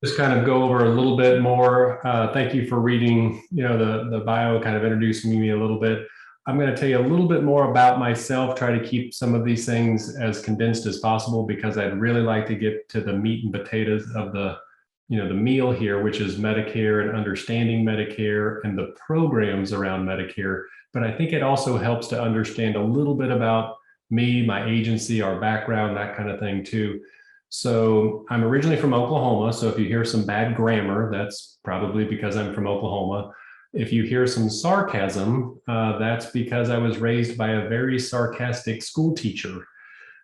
just kind of go over a little bit more. Thank you for reading, the bio, kind of introducing me a little bit. I'm going to tell you a little bit more about myself, try to keep some of these things as condensed as possible because I'd really like to get to the meat and potatoes of the meal here, which is Medicare and understanding Medicare and the programs around Medicare. But I think it also helps to understand a little bit about me, my agency, our background, that kind of thing too. So I'm originally from Oklahoma. So if you hear some bad grammar, that's probably because I'm from Oklahoma. If you hear some sarcasm, that's because I was raised by a very sarcastic school teacher.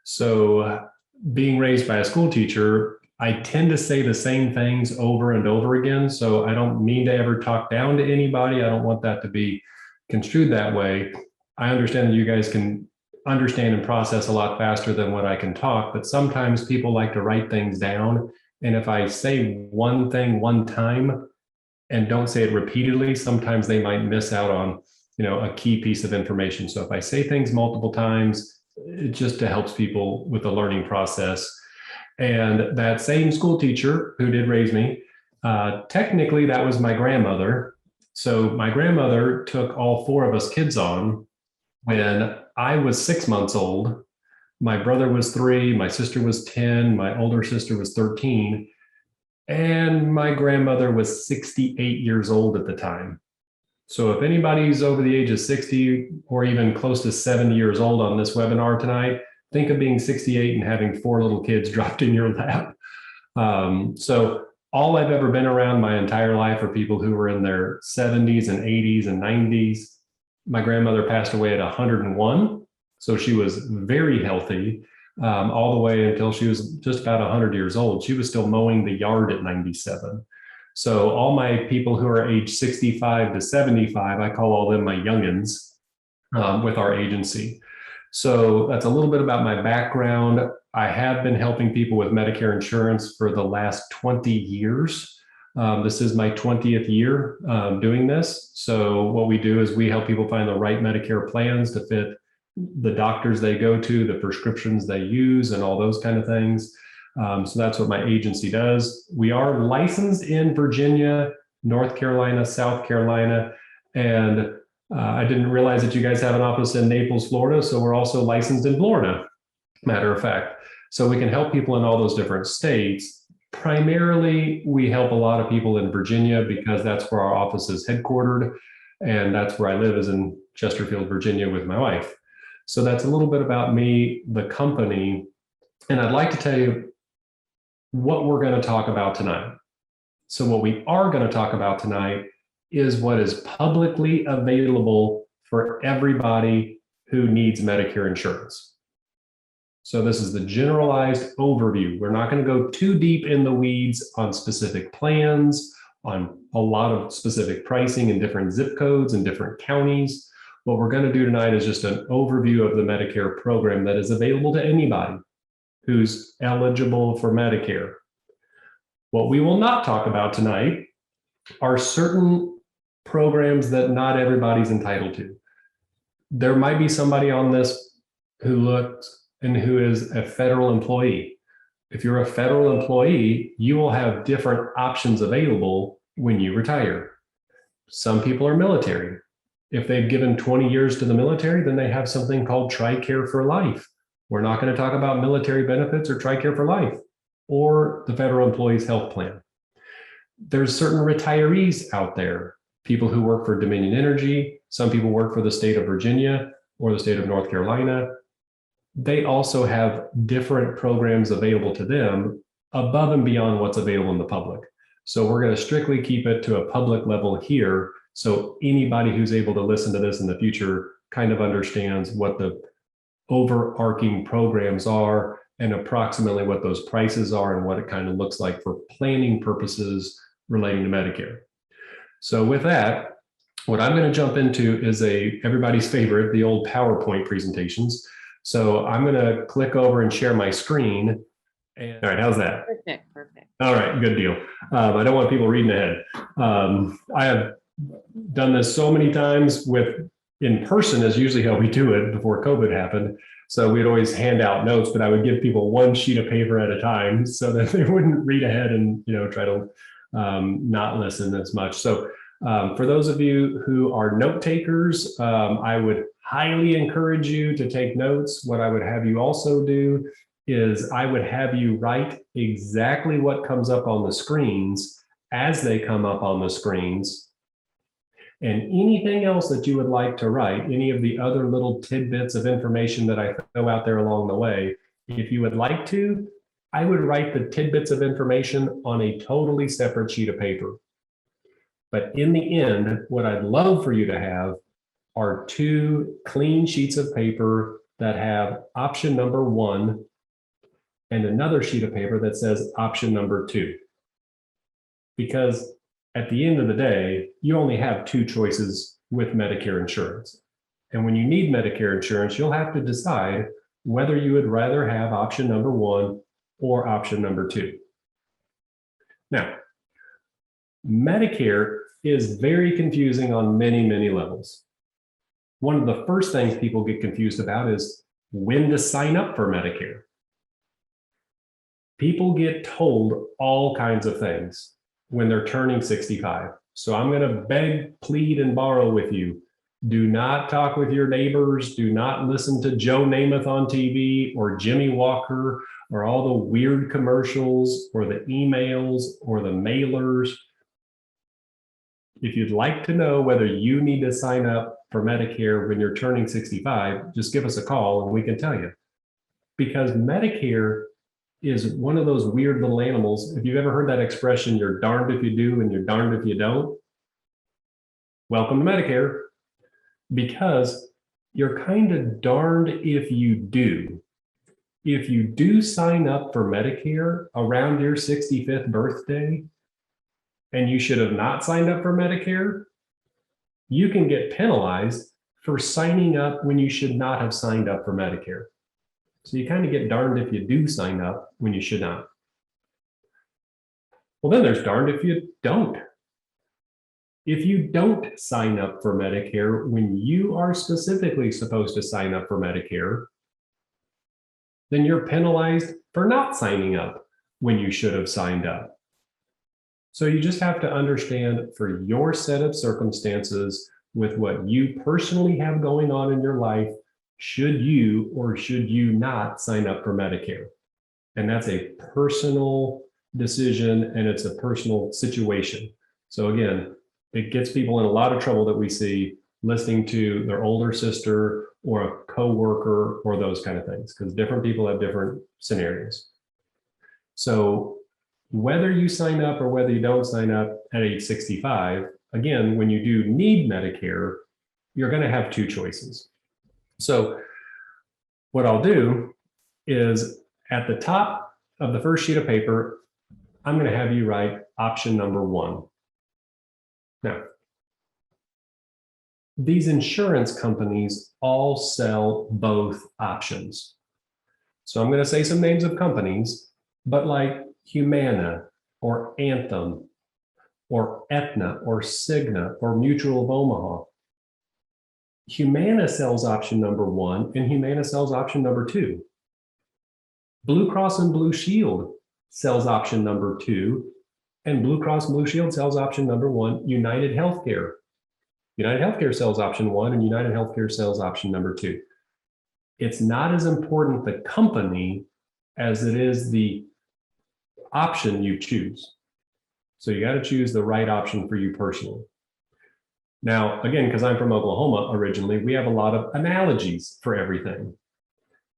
So being raised by a school teacher, I tend to say the same things over and over again. So I don't mean to ever talk down to anybody. I don't want that to be construed that way. I understand that you guys can understand and process a lot faster than what I can talk, but sometimes people like to write things down. And if I say one thing one time and don't say it repeatedly, sometimes they might miss out on, a key piece of information. So if I say things multiple times, it just helps people with the learning process. And that same school teacher who did raise me, technically that was my grandmother. So my grandmother took all four of us kids on when I was 6 months old. My brother was 3, my sister was 10, my older sister was 13, and my grandmother was 68 years old at the time. So if anybody's over the age of 60 or even close to 70 years old on this webinar tonight, think of being 68 and having 4 little kids dropped in your lap. So all I've ever been around my entire life are people who were in their 70s and 80s and 90s. My grandmother passed away at 101. So she was very healthy all the way until she was just about 100 years old. She was still mowing the yard at 97. So all my people who are age 65 to 75, I call all them my youngins with our agency. So that's a little bit about my background. I have been helping people with Medicare insurance for the last 20 years. This is my 20th year doing this. So what we do is we help people find the right Medicare plans to fit the doctors they go to, the prescriptions they use, and all those kind of things. So that's what my agency does. We are licensed in Virginia, North Carolina, South Carolina, and I didn't realize that you guys have an office in Naples, Florida. So we're also licensed in Florida, matter of fact. So we can help people in all those different states. Primarily, we help a lot of people in Virginia because that's where our office is headquartered. And that's where I live, is in Chesterfield, Virginia with my wife. So that's a little bit about me, the company. And I'd like to tell you what we're going to talk about tonight. So what we are going to talk about tonight is what is publicly available for everybody who needs Medicare insurance. So this is the generalized overview. We're not going to go too deep in the weeds on specific plans, on a lot of specific pricing in different zip codes and different counties. What we're going to do tonight is just an overview of the Medicare program that is available to anybody who's eligible for Medicare. What we will not talk about tonight are certain programs that not everybody's entitled to. There might be somebody on this who looks and who is a federal employee. If you're a federal employee, you will have different options available when you retire. Some people are military. If they've given 20 years to the military, then they have something called TRICARE for life. We're not going to talk about military benefits or TRICARE for life or the federal employees health plan. There's certain retirees out there, people who work for Dominion Energy. Some people work for the state of Virginia or the state of North Carolina. They also have different programs available to them above and beyond what's available in the public. So we're going to strictly keep it to a public level here. So anybody who's able to listen to this in the future kind of understands what the overarching programs are and approximately what those prices are and what it kind of looks like for planning purposes relating to Medicare. So with that, what I'm going to jump into is everybody's favorite, the old PowerPoint presentations. So I'm going to click over and share my screen. And, all right, how's that? Perfect. All right, good deal. I don't want people reading ahead. I have done this so many times in person is usually how we do it before COVID happened. So we'd always hand out notes, but I would give people one sheet of paper at a time so that they wouldn't read ahead and, try to not listen as much. So for those of you who are note takers, I would highly encourage you to take notes. What I would have you also do is I would have you write exactly what comes up on the screens as they come up on the screens. And anything else that you would like to write, any of the other little tidbits of information that I throw out there along the way, if you would like to, I would write the tidbits of information on a totally separate sheet of paper. But in the end, what I'd love for you to have are 2 clean sheets of paper that have option number 1 and another sheet of paper that says option number 2. Because at the end of the day, you only have 2 choices with Medicare insurance. And when you need Medicare insurance, you'll have to decide whether you would rather have option number 1 or option number 2. Now, Medicare is very confusing on many, many levels. One of the first things people get confused about is when to sign up for Medicare. People get told all kinds of things when they're turning 65. So I'm going to beg, plead, and borrow with you. Do not talk with your neighbors. Do not listen to Joe Namath on TV or Jimmy Walker or all the weird commercials or the emails or the mailers. If you'd like to know whether you need to sign up for Medicare when you're turning 65, just give us a call and we can tell you. Because Medicare is one of those weird little animals. If you've ever heard that expression, you're darned if you do and you're darned if you don't, welcome to Medicare. Because you're kind of darned if you do. If you do sign up for Medicare around your 65th birthday, and you should have not signed up for Medicare, you can get penalized for signing up when you should not have signed up for Medicare. So you kind of get darned if you do sign up when you should not. Well, then there's darned if you don't. If you don't sign up for Medicare when you are specifically supposed to sign up for Medicare, then you're penalized for not signing up when you should have signed up. So you just have to understand for your set of circumstances with what you personally have going on in your life, should you or should you not sign up for Medicare? And that's a personal decision and it's a personal situation. So again, it gets people in a lot of trouble that we see listening to their older sister or a coworker or those kind of things, because different people have different scenarios. So whether you sign up or whether you don't sign up at age 65, again, when you do need Medicare, you're going to have 2 choices. So what I'll do is at the top of the first sheet of paper, I'm going to have you write option number 1. Now, these insurance companies all sell both options. So I'm going to say some names of companies, but like Humana or Anthem or Aetna or Cigna or Mutual of Omaha. Humana sells option number 1 and Humana sells option number 2. Blue Cross and Blue Shield sells option number 2 and Blue Cross and Blue Shield sells option number 1. United Healthcare sells option 1 and United Healthcare sells option number 2. It's not as important the company as it is the option you choose. So you got to choose the right option for you personally. Now, again, because I'm from Oklahoma originally, we have a lot of analogies for everything.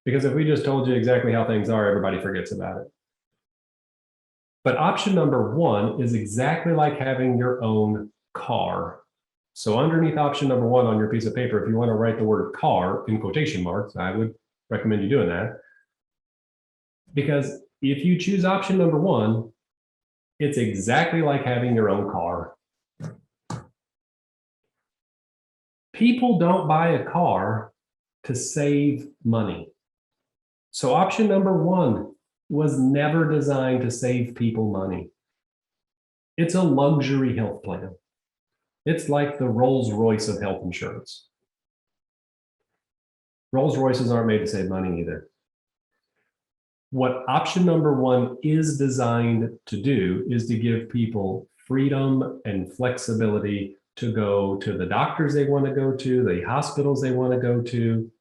Because if we just told you exactly how things are, everybody forgets about it. But option number 1 is exactly like having your own car. So underneath option number 1 on your piece of paper, if you want to write the word car in quotation marks, I would recommend you doing that. Because if you choose option number 1, it's exactly like having your own car. People don't buy a car to save money. So option number 1 was never designed to save people money. It's a luxury health plan. It's like the Rolls-Royce of health insurance. Rolls Royces aren't made to save money either. What option number one is designed to do is to give people freedom and flexibility to go to the doctors they want to go to, the hospitals they want to go to,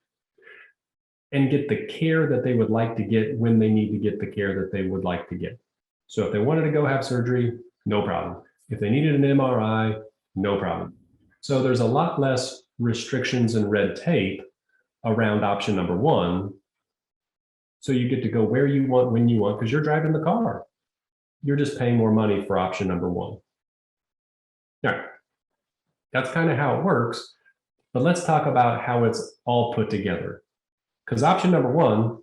and get the care that they would like to get when they need to get the care that they would like to get. So if they wanted to go have surgery, no problem. If they needed an MRI, no problem. So there's a lot less restrictions and red tape around option number one. So you get to go where you want, when you want, because you're driving the car. You're just paying more money for option number one. All right. That's kind of how it works. But let's talk about how it's all put together. Because option number one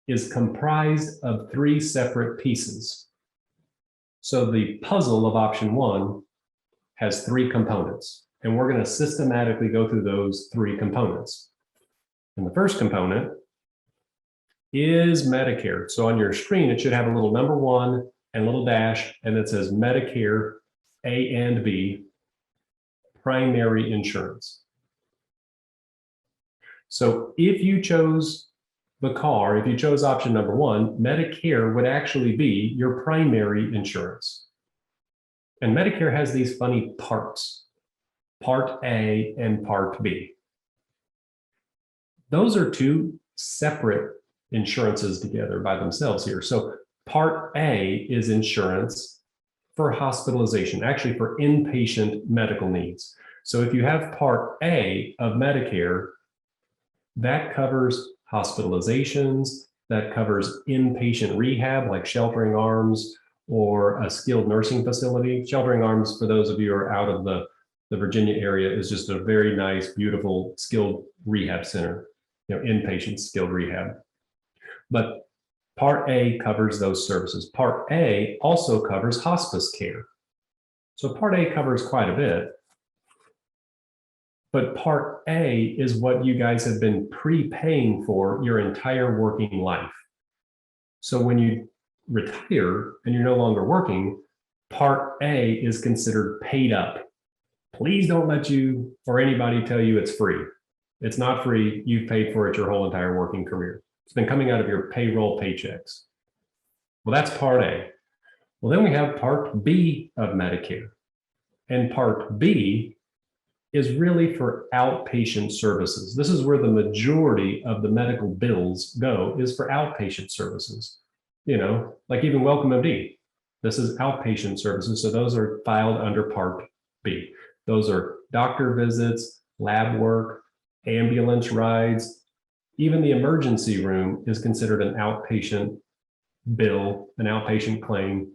is comprised of three separate pieces. So the puzzle of option one has three components, and we're going to systematically go through those three components. And the first component is Medicare. So on your screen, it should have a little number one and a little dash, and it says Medicare A and B, primary insurance. So if you chose the car, if you chose option number one, Medicare would actually be your primary insurance. And Medicare has these funny parts, Part A and Part B. Those are two separate insurances together by themselves here. So Part A is insurance for hospitalization, actually for inpatient medical needs. So if you have Part A of Medicare, that covers hospitalizations, that covers inpatient rehab like Sheltering Arms or a skilled nursing facility. Sheltering Arms, for those of you who are out of the Virginia area, is just a very nice, beautiful skilled rehab center, inpatient skilled rehab. But Part A covers those services. Part A also covers hospice care. So Part A covers quite a bit. But Part A is what you guys have been prepaying for your entire working life. So when you retire and you're no longer working, Part A is considered paid up. Please don't let you or anybody tell you it's free. It's not free. You've paid for it your whole entire working career. It's been coming out of your payroll paychecks. Well, that's Part A. Well, then we have Part B of Medicare. And Part B is really for outpatient services. This is where the majority of the medical bills go, is for outpatient services. Like even Welcome MD. This is outpatient services. So those are filed under Part B. Those are doctor visits, lab work, ambulance rides. Even the emergency room is considered an outpatient bill, an outpatient claim.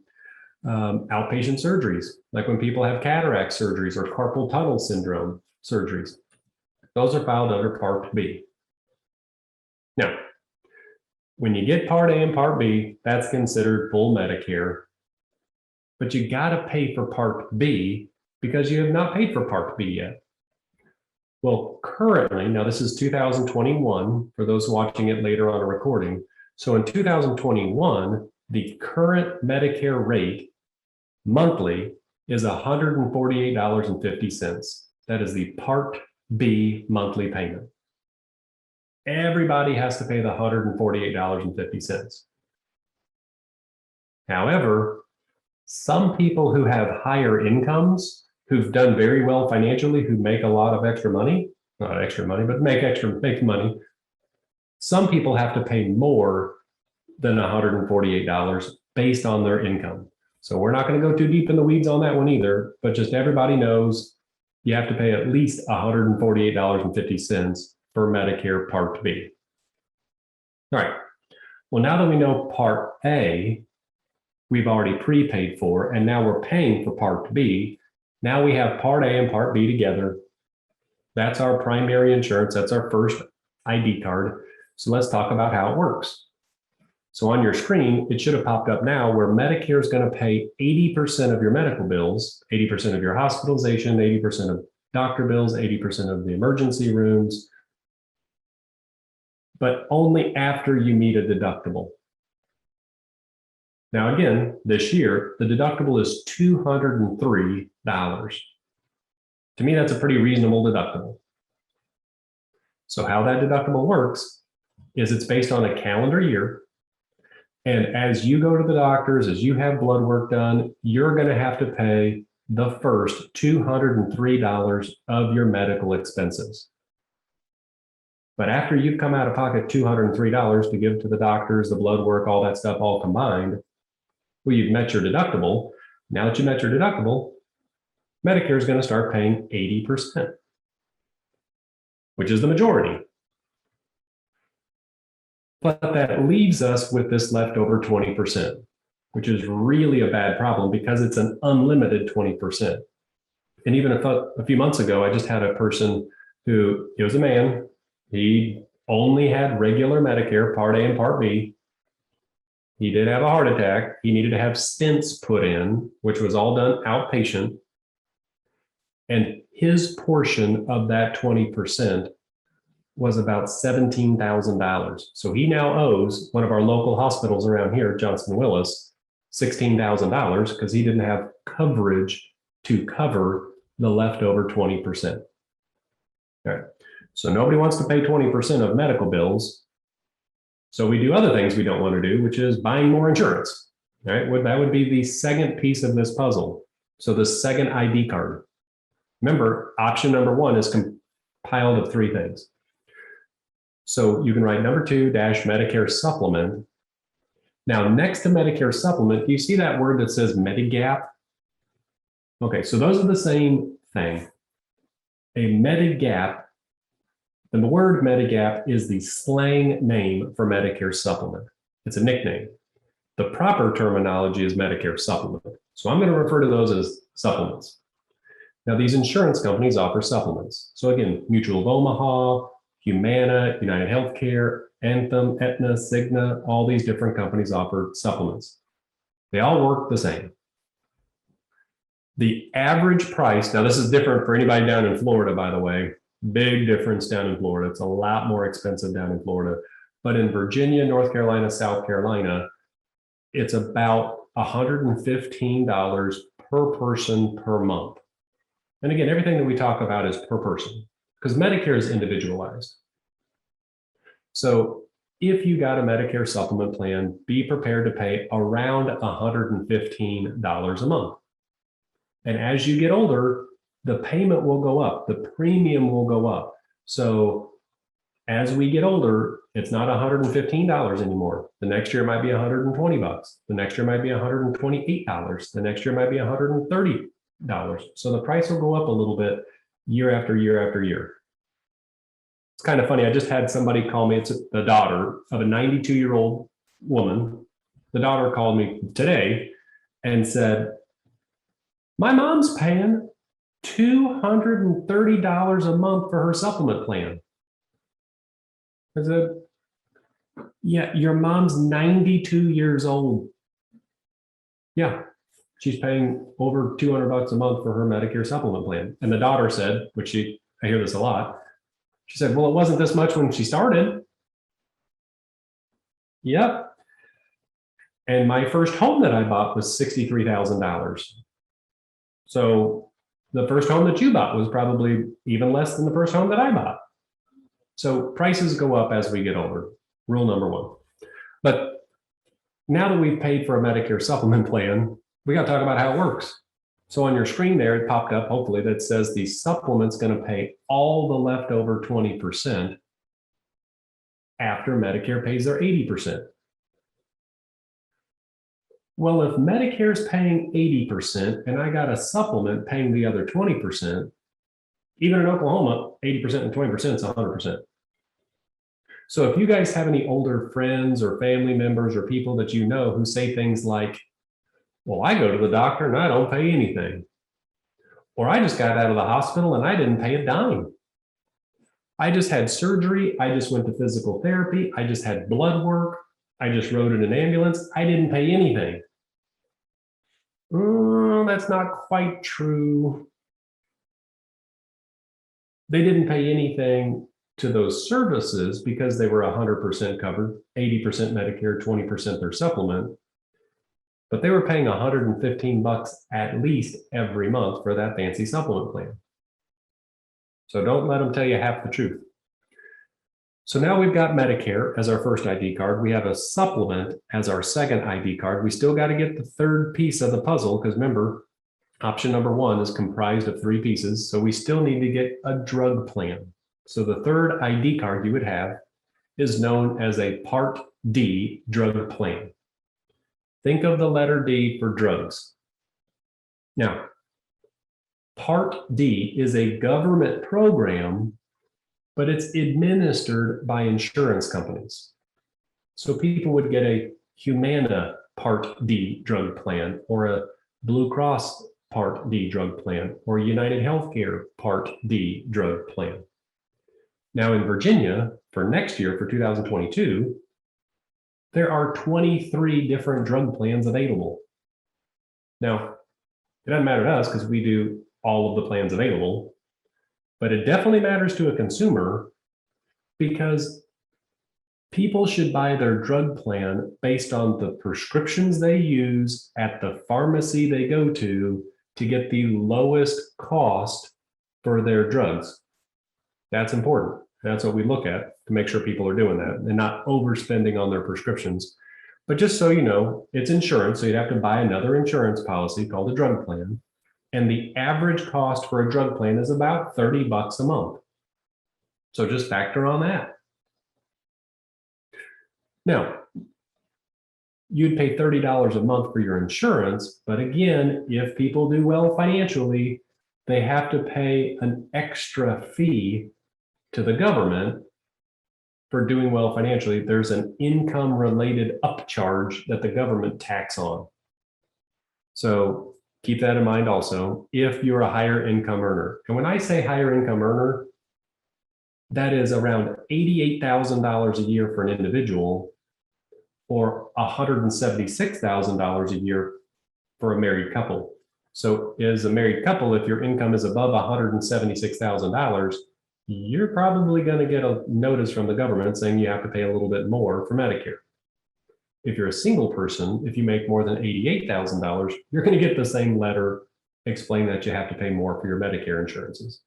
Outpatient surgeries, like when people have cataract surgeries or carpal tunnel syndrome surgeries. Those are filed under Part B. Now, when you get Part A and Part B, that's considered full Medicare, but you got to pay for Part B because you have not paid for Part B yet. Well, currently, now this is 2021, for those watching it later on a recording. So in 2021, the current Medicare rate monthly is $148.50. That is the Part B monthly payment. Everybody has to pay the $148.50. However, some people who have higher incomes, who've done very well financially, who make a lot of extra money, not extra money, but make money, some people have to pay more than $148 based on their income. So we're not going to go too deep in the weeds on that one either, but just everybody knows you have to pay at least $148.50 for Medicare Part B. All right. Well, now that we know Part A, we've already prepaid for, and now we're paying for Part B. Now we have Part A and Part B together. That's our primary insurance. That's our first ID card. So let's talk about how it works. So on your screen, it should have popped up now where Medicare is going to pay 80% of your medical bills, 80% of your hospitalization, 80% of doctor bills, 80% of the emergency rooms, but only after you meet a deductible. Now, again, this year, the deductible is $203. To me, that's a pretty reasonable deductible. So how that deductible works is it's based on a calendar year. And as you go to the doctors, as you have blood work done, you're going to have to pay the first $203 of your medical expenses. But after you've come out of pocket $203 to give to the doctors, the blood work, all that stuff all combined, well, you've met your deductible. Now that you met your deductible, Medicare is going to start paying 80%, which is the majority. But that leaves us with this leftover 20%, which is really a bad problem because it's an unlimited 20%. And even a few months ago, I just had a person who, he was a man, he only had regular Medicare Part A and Part B. He did have a heart attack. He needed to have stents put in, which was all done outpatient. And his portion of that 20% was about $17,000. So he now owes one of our local hospitals around here, Johnson Willis, $16,000 because he didn't have coverage to cover the leftover 20%. All right. So nobody wants to pay 20% of medical bills. So we do other things we don't want to do, which is buying more insurance. All right. That would be the second piece of this puzzle. So the second ID card. Remember, option number one is compiled of three things. So you can write number 2 - Medicare Supplement. Now, next to Medicare Supplement, do you see that word that says Medigap? Okay, so those are the same thing. A Medigap, and the word Medigap is the slang name for Medicare Supplement. It's a nickname. The proper terminology is Medicare Supplement. So I'm going to refer to those as supplements. Now, these insurance companies offer supplements. So again, Mutual of Omaha, Humana, United Healthcare, Anthem, Aetna, Cigna, all these different companies offer supplements. They all work the same. The average price, now this is different for anybody down in Florida, by the way, big difference down in Florida. It's a lot more expensive down in Florida. But in Virginia, North Carolina, South Carolina, it's about $115 per person per month. And again, everything that we talk about is per person because Medicare is individualized. So if you got a Medicare supplement plan, be prepared to pay around $115 a month. And as you get older, the payment will go up, the premium will go up. So as we get older, it's not $115 anymore. The next year it might be $120. The next year might be $128. The next year might be $130. So the price will go up a little bit year after year after year. It's kind of funny. I just had somebody call me. It's the daughter of a 92-year-old woman. The daughter called me today and said, my mom's paying $230 a month for her supplement plan. I said, yeah, your mom's 92 years old. Yeah, she's paying over $200 a month for her Medicare supplement plan. And the daughter said, which I hear this a lot, she said, well, it wasn't this much when she started. Yep. And my first home that I bought was $63,000. So the first home that you bought was probably even less than the first home that I bought. So prices go up as we get older. Rule number one. But now that we've paid for a Medicare supplement plan, we got to talk about how it works. So on your screen there, it popped up, hopefully, that says the supplement's going to pay all the leftover 20% after Medicare pays their 80%. Well, if Medicare's paying 80% and I got a supplement paying the other 20%, even in Oklahoma, 80% and 20% is 100%. So if you guys have any older friends or family members or people that you know who say things like, well, I go to the doctor and I don't pay anything. Or I just got out of the hospital and I didn't pay a dime. I just had surgery. I just went to physical therapy. I just had blood work. I just rode in an ambulance. I didn't pay anything. That's not quite true. They didn't pay anything to those services because they were 100% covered, 80% Medicare, 20% their supplement. But they were paying $115 at least every month for that fancy supplement plan. So don't let them tell you half the truth. So now we've got Medicare as our first ID card. We have a supplement as our second ID card. We still got to get the third piece of the puzzle because remember, option number one is comprised of three pieces. So we still need to get a drug plan. So the third ID card you would have is known as a Part D drug plan. Think of the letter D for drugs. Now, Part D is a government program, but it's administered by insurance companies. So people would get a Humana Part D drug plan or a Blue Cross Part D drug plan or United Healthcare Part D drug plan. Now in Virginia, for next year, for 2022, there are 23 different drug plans available. Now, it doesn't matter to us because we do all of the plans available, but it definitely matters to a consumer because people should buy their drug plan based on the prescriptions they use at the pharmacy they go to get the lowest cost for their drugs. That's important. That's what we look at to make sure people are doing that and not overspending on their prescriptions. But just so you know, it's insurance, so you'd have to buy another insurance policy called a drug plan. And the average cost for a drug plan is about $30 a month. So just factor on that. Now, you'd pay $30 a month for your insurance, but again, if people do well financially, they have to pay an extra fee to the government for doing well financially. There's an income-related upcharge that the government tax on. So keep that in mind also, if you're a higher income earner. And when I say higher income earner, that is around $88,000 a year for an individual or $176,000 a year for a married couple. So as a married couple, if your income is above $176,000, you're probably going to get a notice from the government saying you have to pay a little bit more for Medicare. If you're a single person, if you make more than $88,000, you're going to get the same letter explaining that you have to pay more for your Medicare insurances.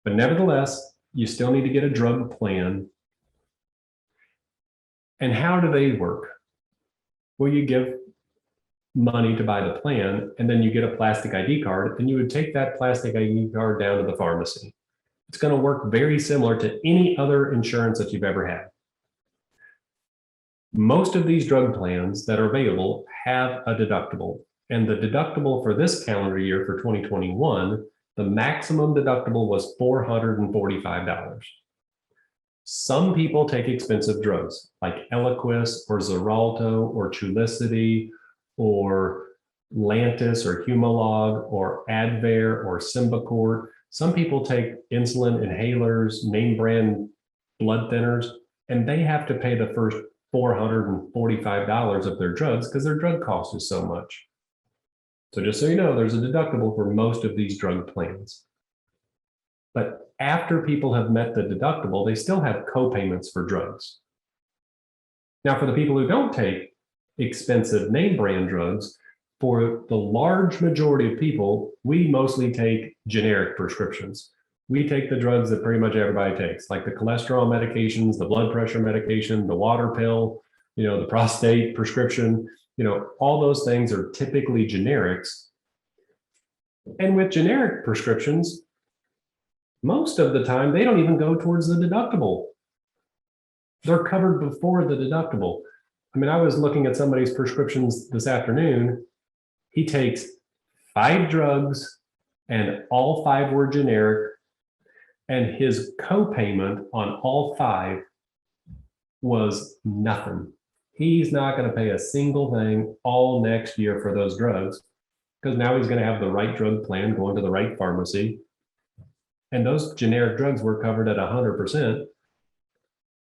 But nevertheless, you still need to get a drug plan. And how do they work? Well, you give money to buy the plan, and then you get a plastic ID card, and you would take that plastic ID card down to the pharmacy. It's going to work very similar to any other insurance that you've ever had. Most of these drug plans that are available have a deductible, and the deductible for this calendar year for 2021, the maximum deductible was $445. Some people take expensive drugs like Eliquis or Xarelto or Trulicity or Lantus or Humalog or Advair or Symbicort. Some people take insulin inhalers, name brand blood thinners, and they have to pay the first $445 of their drugs because their drug cost is so much. So just so you know, there's a deductible for most of these drug plans. But after people have met the deductible, they still have co-payments for drugs. Now, for the people who don't take expensive name brand drugs, for the large majority of people, we mostly take generic prescriptions. We take the drugs that pretty much everybody takes, like the cholesterol medications, the blood pressure medication, the water pill, the prostate prescription, all those things are typically generics. And with generic prescriptions, most of the time, they don't even go towards the deductible. They're covered before the deductible. I mean, I was looking at somebody's prescriptions this afternoon. He takes 5 drugs and all 5 were generic. And his co-payment on all 5 was nothing. He's not going to pay a single thing all next year for those drugs because now he's going to have the right drug plan going to the right pharmacy. And those generic drugs were covered at 100%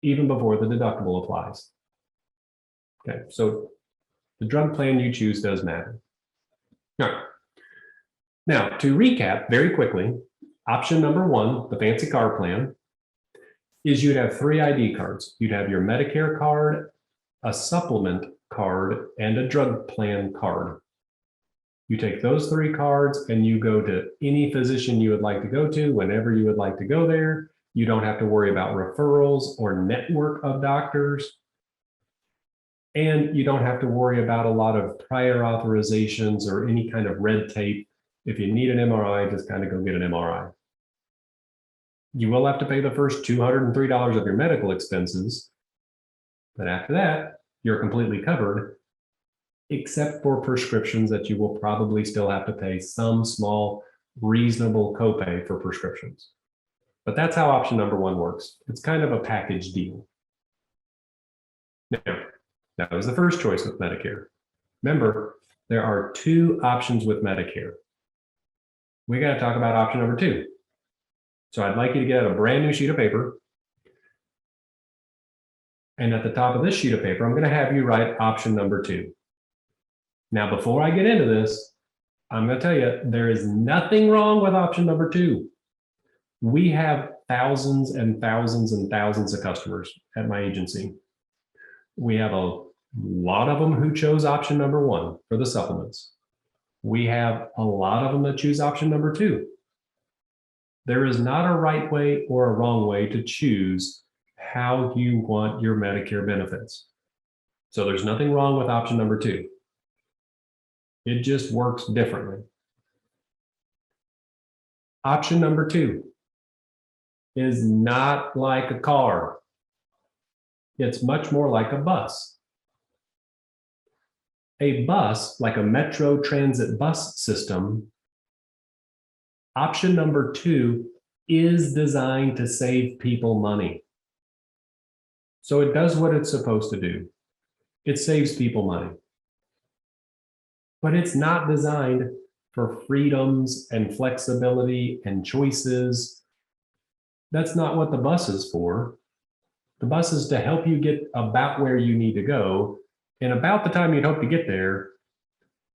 even before the deductible applies. Okay, so the drug plan you choose does matter. All right. Now, to recap very quickly, option number 1, the fancy car plan, is you'd have 3 ID cards. You'd have your Medicare card, a supplement card, and a drug plan card. You take those 3 cards and you go to any physician you would like to go to whenever you would like to go there. You don't have to worry about referrals or network of doctors. And you don't have to worry about a lot of prior authorizations or any kind of red tape. If you need an MRI, just kind of go get an MRI. You will have to pay the first $203 of your medical expenses, but after that, you're completely covered, except for prescriptions that you will probably still have to pay some small, reasonable copay for prescriptions. But that's how option number one works. It's kind of a package deal. Now, that was the first choice with Medicare. Remember, there are two options with Medicare. We got to talk about option number two. So I'd like you to get out a brand new sheet of paper. And at the top of this sheet of paper, I'm going to have you write option number two. Now, before I get into this, I'm going to tell you, there is nothing wrong with option number two. We have thousands and thousands and thousands of customers at my agency. We have a lot of them who chose option number one for the supplements. We have a lot of them that choose option number two. There is not a right way or a wrong way to choose how you want your Medicare benefits. So there's nothing wrong with option number two. It just works differently. Option number two is not like a car. It's much more like a bus. A bus, like a metro transit bus system, option number two is designed to save people money. So it does what it's supposed to do. It saves people money. But it's not designed for freedoms and flexibility and choices. That's not what the bus is for. The bus is to help you get about where you need to go and about the time you'd hope to get there,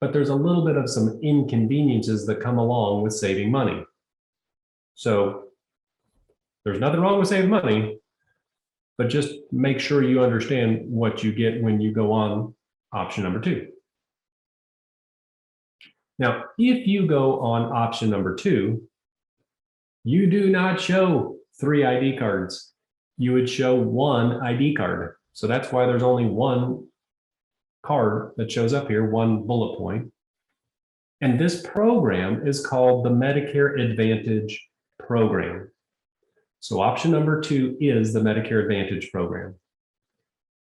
but there's a little bit of some inconveniences that come along with saving money. So there's nothing wrong with saving money, but just make sure you understand what you get when you go on option number two. Now, if you go on option number two, you do not show 3 ID cards. You would show 1 ID card. So that's why there's only 1 card that shows up here, 1 bullet point. And this program is called the Medicare Advantage program. So option number two is the Medicare Advantage program.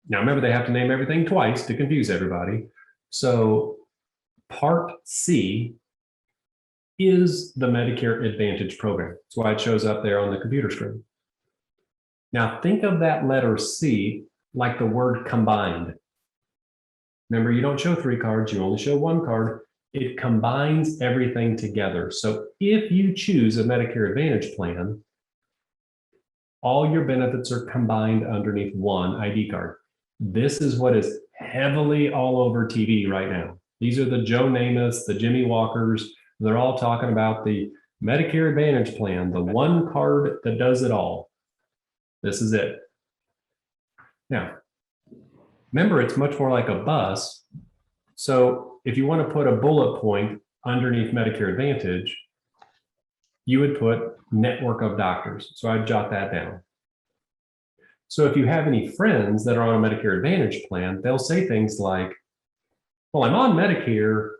Now remember, they have to name everything twice to confuse everybody. So Part C is the Medicare Advantage program. That's why it shows up there on the computer screen. Now think of that letter C like the word combined. Remember, you don't show 3 cards, you only show 1 card. It combines everything together. So if you choose a Medicare Advantage plan, all your benefits are combined underneath 1 ID card. This is what is heavily all over TV right now. These are the Joe Namaths, the Jimmy Walkers. They're all talking about the Medicare Advantage plan, the 1 card that does it all. This is it. Now, remember, it's much more like a bus. So if you want to put a bullet point underneath Medicare Advantage, you would put network of doctors. So I'd jot that down. So if you have any friends that are on a Medicare Advantage plan, they'll say things like, well, I'm on Medicare,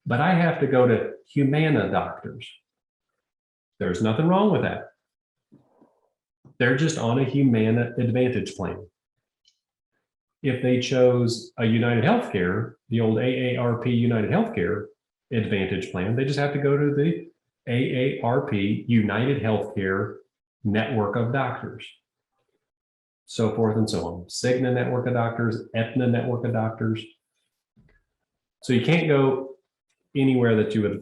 but I have to go to Humana doctors. There's nothing wrong with that. They're just on a Humana Advantage plan. If they chose a United Healthcare, the old AARP United Healthcare Advantage plan, they just have to go to the AARP United Healthcare network of doctors, so forth and so on. Cigna network of doctors, Aetna network of doctors. So you can't go anywhere that you would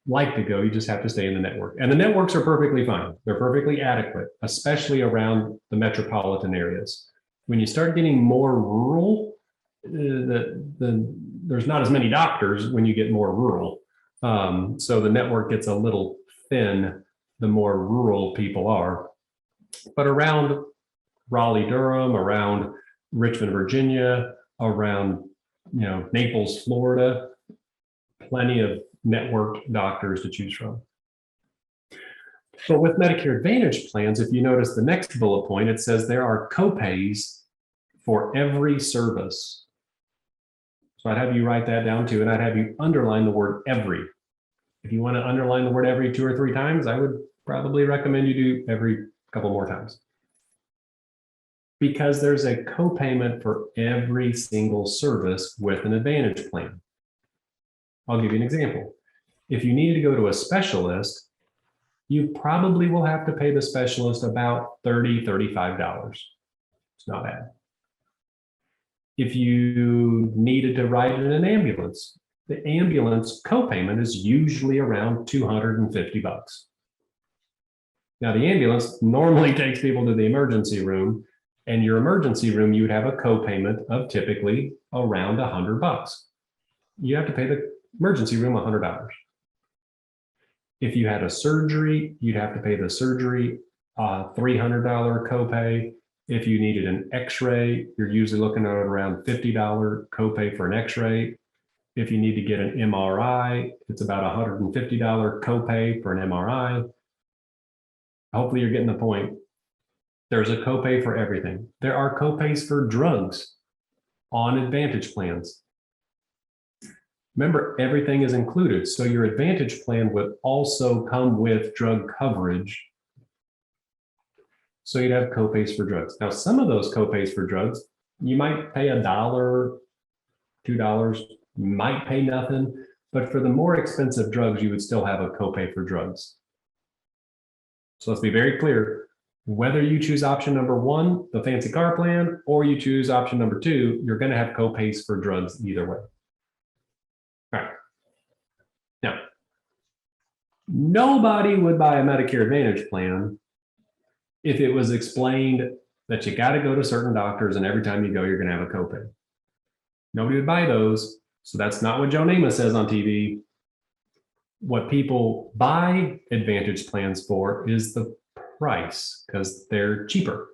like to go. You just have to stay in the network. And the networks are perfectly fine. They're perfectly adequate, especially around the metropolitan areas. When you start getting more rural, there's not as many doctors when you get more rural. So the network gets a little thin the more rural people are. But around Raleigh, Durham, around Richmond, Virginia, around Naples, Florida, plenty of networked doctors to choose from. But with Medicare Advantage plans, if you notice the next bullet point, it says there are copays for every service. So I'd have you write that down too, and I'd have you underline the word every. If you want to underline the word every 2 or 3 times, I would probably recommend you do every couple more times. Because there's a copayment for every single service with an Advantage plan. I'll give you an example. If you needed to go to a specialist, you probably will have to pay the specialist about $30, $35. It's not bad. If you needed to ride in an ambulance, the ambulance copayment is usually around $250. Now, the ambulance normally takes people to the emergency room, and your emergency room, you would have a copayment of typically around $100. You have to pay the emergency room $100. If you had a surgery, you'd have to pay the surgery $300 copay. If you needed an x-ray, you're usually looking at around $50 copay for an x-ray. If you need to get an MRI, it's about $150 copay for an MRI. Hopefully you're getting the point. There's a copay for everything. There are copays for drugs on Advantage plans. Remember, everything is included. So your Advantage plan would also come with drug coverage. So you'd have copays for drugs. Now, some of those copays for drugs, you might pay $1, $2, you might pay nothing, but for the more expensive drugs, you would still have a copay for drugs. So let's be very clear. Whether you choose option number 1, the fancy car plan, or you choose option number 2, you're going to have copays for drugs either way. All right. Now, nobody would buy a Medicare Advantage plan if it was explained that you got to go to certain doctors and every time you go, you're going to have a copay. Nobody would buy those. So that's not what Joe Namath says on TV. What people buy Advantage plans for is the price, because they're cheaper.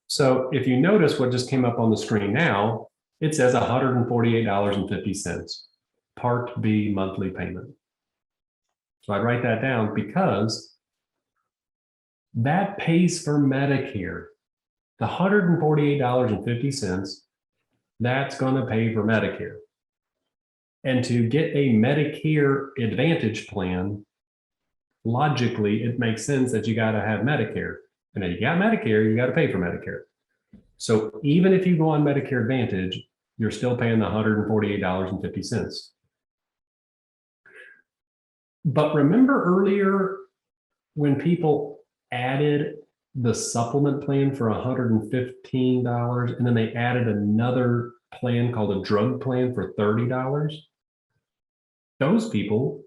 So if you notice what just came up on the screen now, it says $148.50, Part B monthly payment. So I'd write that down because that pays for Medicare. The $148.50, that's going to pay for Medicare. And to get a Medicare Advantage plan, logically, it makes sense that you got to have Medicare. And if you got Medicare, you got to pay for Medicare. So even if you go on Medicare Advantage, you're still paying the $148.50. But remember earlier when people added the supplement plan for $115 and then they added another plan called a drug plan for $30? Those people,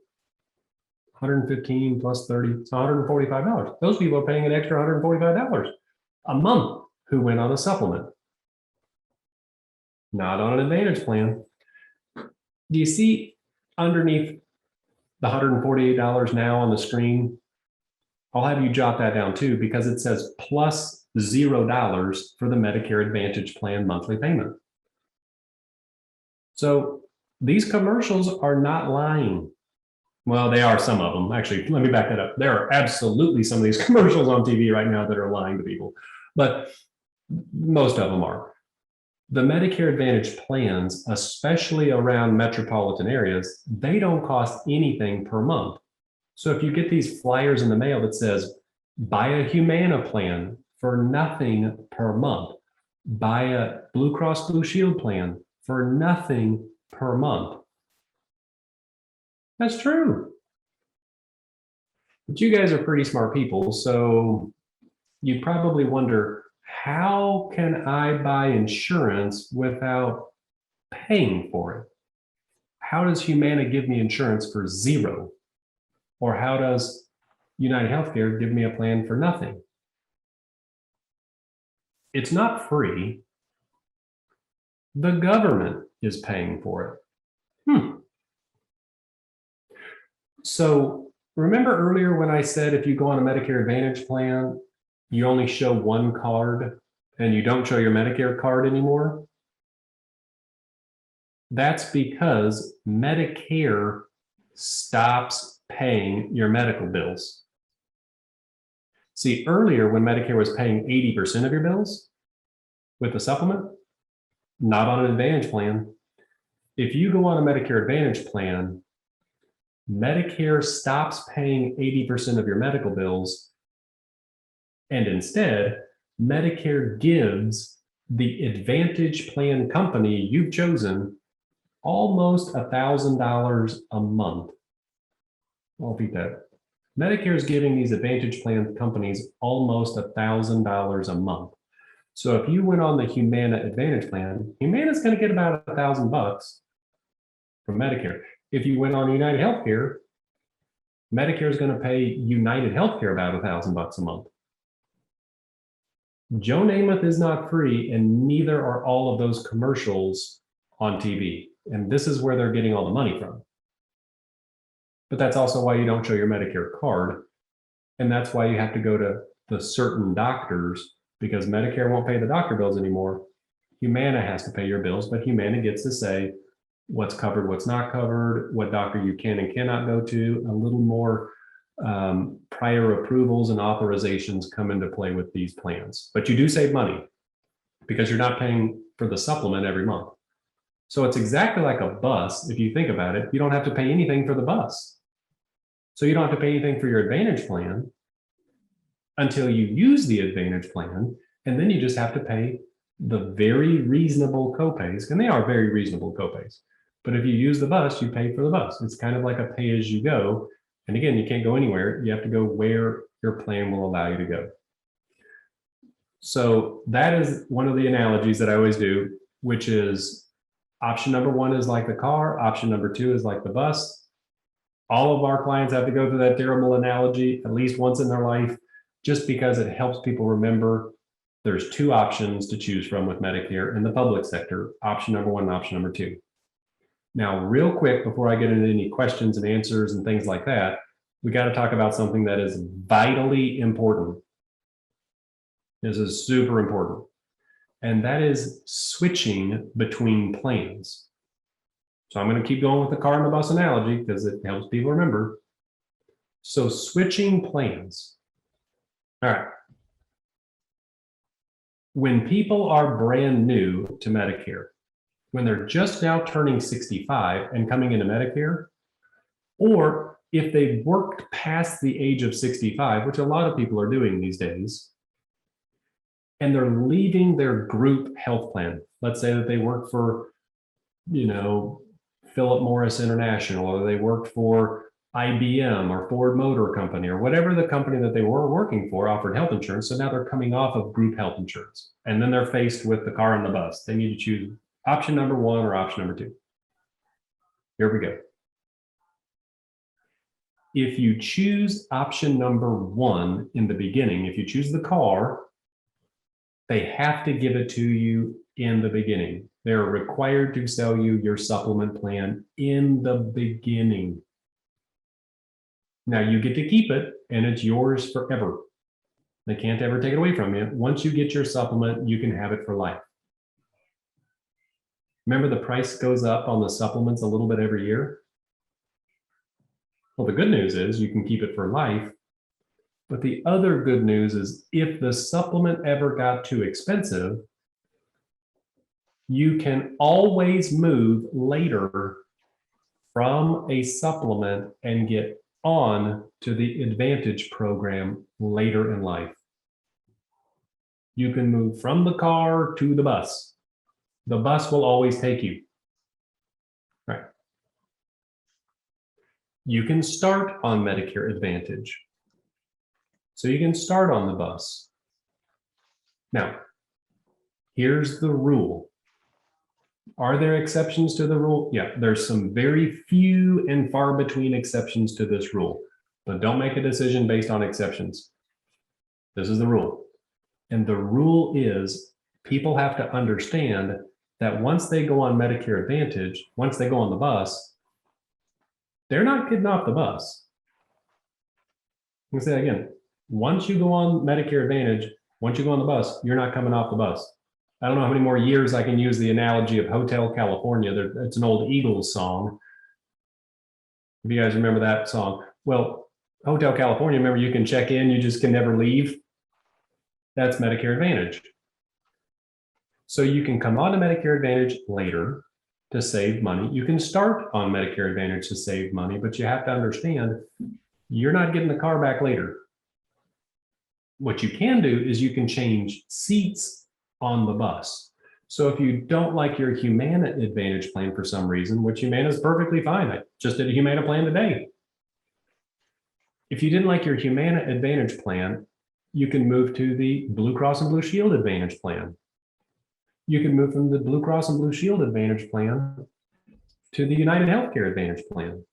115 plus 30, it's $145. Those people are paying an extra $145 a month who went on a supplement, not on an Advantage plan. Do you see underneath the $148 now on the screen? I'll have you jot that down too, because it says plus $0 for the Medicare Advantage plan monthly payment. So these commercials are not lying. Well, they are, some of them. Actually, let me back that up. There are absolutely some of these commercials on TV right now that are lying to people, but most of them are. The Medicare Advantage plans, especially around metropolitan areas, they don't cost anything per month. So if you get these flyers in the mail that says, buy a Humana plan for nothing per month, buy a Blue Cross Blue Shield plan for nothing per month. That's true. But you guys are pretty smart people, so you probably wonder, how can I buy insurance without paying for it? How does Humana give me insurance for $0? Or how does United Healthcare give me a plan for nothing? It's not free. The government is paying for it. So remember earlier when I said if you go on a Medicare Advantage plan, you only show one card and you don't show your Medicare card anymore? That's because Medicare stops paying your medical bills. See, earlier when Medicare was paying 80% of your bills with the supplement, not on an Advantage plan. If you go on a Medicare Advantage plan, Medicare stops paying 80% of your medical bills, and instead, Medicare gives the Advantage plan company you've chosen almost $1,000 a month. I'll repeat that. Medicare is giving these Advantage plan companies almost $1,000 a month. So if you went on the Humana Advantage plan, Humana is going to get about $1,000 from Medicare. If you went on United Healthcare, Medicare is going to pay United Healthcare about $1,000 a month. Joe Namath is not free, and neither are all of those commercials on TV. And this is where they're getting all the money from. But that's also why you don't show your Medicare card. And that's why you have to go to the certain doctors, because Medicare won't pay the doctor bills anymore. Humana has to pay your bills, but Humana gets to say what's covered, what's not covered, what doctor you can and cannot go to. A little more prior approvals and authorizations come into play with these plans. But you do save money because you're not paying for the supplement every month. So it's exactly like a bus. If you think about it, you don't have to pay anything for the bus. So you don't have to pay anything for your Advantage plan until you use the Advantage plan. And then you just have to pay the very reasonable copays. And they are very reasonable copays. But if you use the bus, you pay for the bus. It's kind of like a pay as you go. And again, you can't go anywhere. You have to go where your plan will allow you to go. So that is one of the analogies that I always do, which is option number one is like the car. Option number two is like the bus. All of our clients have to go through that terrible analogy at least once in their life, just because it helps people remember there's two options to choose from with Medicare in the public sector, option number one and option number two. Now, real quick, before I get into any questions and answers and things like that, we got to talk about something that is vitally important. This is super important. And that is switching between plans. So I'm going to keep going with the car and the bus analogy because it helps people remember. So switching plans. All right. When people are brand new to Medicare, when they're just now turning 65 and coming into Medicare, or if they've worked past the age of 65, which a lot of people are doing these days, and they're leaving their group health plan. Let's say that they work for, Philip Morris International, or they worked for IBM or Ford Motor Company, or whatever the company that they were working for offered health insurance. So now they're coming off of group health insurance. And then they're faced with the car and the bus. They need to choose option number one or option number two. Here we go. If you choose option number one in the beginning, if you choose the car, they have to give it to you in the beginning. They're required to sell you your supplement plan in the beginning. Now you get to keep it and it's yours forever. They can't ever take it away from you. Once you get your supplement, you can have it for life. Remember, the price goes up on the supplements a little bit every year. Well, the good news is you can keep it for life. But the other good news is if the supplement ever got too expensive, you can always move later from a supplement and get on to the Advantage program later in life. You can move from the car to the bus. The bus will always take you. Right. You can start on Medicare Advantage. So you can start on the bus. Now, here's the rule. Are there exceptions to the rule? Yeah, there's some very few and far between exceptions to this rule, but don't make a decision based on exceptions. This is the rule. And the rule is people have to understand that once they go on Medicare Advantage, once they go on the bus, they're not getting off the bus. I'm gonna say that again. Once you go on Medicare Advantage, once you go on the bus, you're not coming off the bus. I don't know how many more years I can use the analogy of Hotel California. It's an old Eagles song. If you guys remember that song. Well, Hotel California, remember, you can check in, you just can never leave. That's Medicare Advantage. So you can come on to Medicare Advantage later to save money. You can start on Medicare Advantage to save money, but you have to understand you're not getting the car back later. What you can do is you can change seats on the bus. So if you don't like your Humana Advantage plan for some reason, which Humana is perfectly fine. I just did a Humana plan today. If you didn't like your Humana Advantage plan, you can move to the Blue Cross and Blue Shield Advantage plan. You can move from the Blue Cross and Blue Shield Advantage plan to the United Healthcare Advantage plan.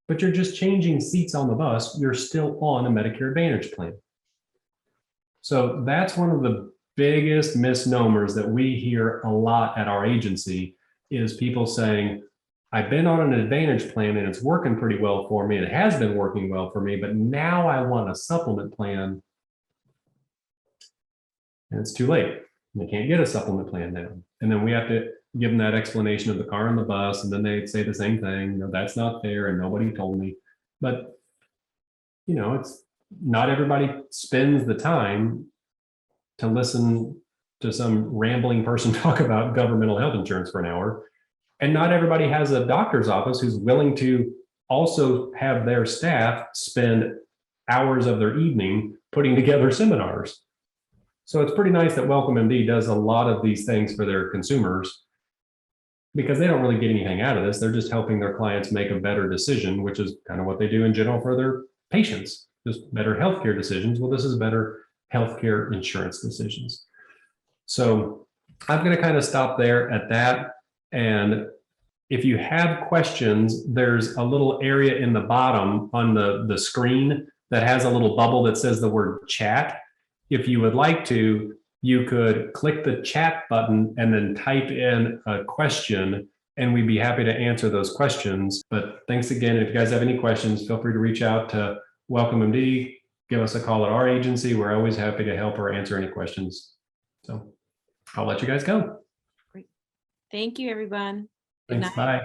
But you're just changing seats on the bus. You're still on a Medicare Advantage plan. So that's one of the biggest misnomers that we hear a lot at our agency is people saying, I've been on an Advantage plan and it's working pretty well for me. It has been working well for me, but now I want a supplement plan. And it's too late. They can't get a supplement plan now. And then we have to give them that explanation of the car and the bus. And then they say the same thing, you know, that's not fair and nobody told me. But, you know, it's not everybody spends the time to listen to some rambling person talk about governmental health insurance for an hour. And not everybody has a doctor's office who's willing to also have their staff spend hours of their evening putting together seminars. So it's pretty nice that Welcome MD does a lot of these things for their consumers because they don't really get anything out of this. They're just helping their clients make a better decision, which is kind of what they do in general for their patients, just better healthcare decisions. Well, this is better healthcare insurance decisions. So I'm going to kind of stop there at that. And if you have questions, there's a little area in the bottom on the screen that has a little bubble that says the word chat. If you would like to, you could click the chat button and then type in a question, and we'd be happy to answer those questions. But thanks again. If you guys have any questions, feel free to reach out to Welcome MD, give us a call at our agency. We're always happy to help or answer any questions. So I'll let you guys go. Great. Thank you, everyone. Thanks. Bye.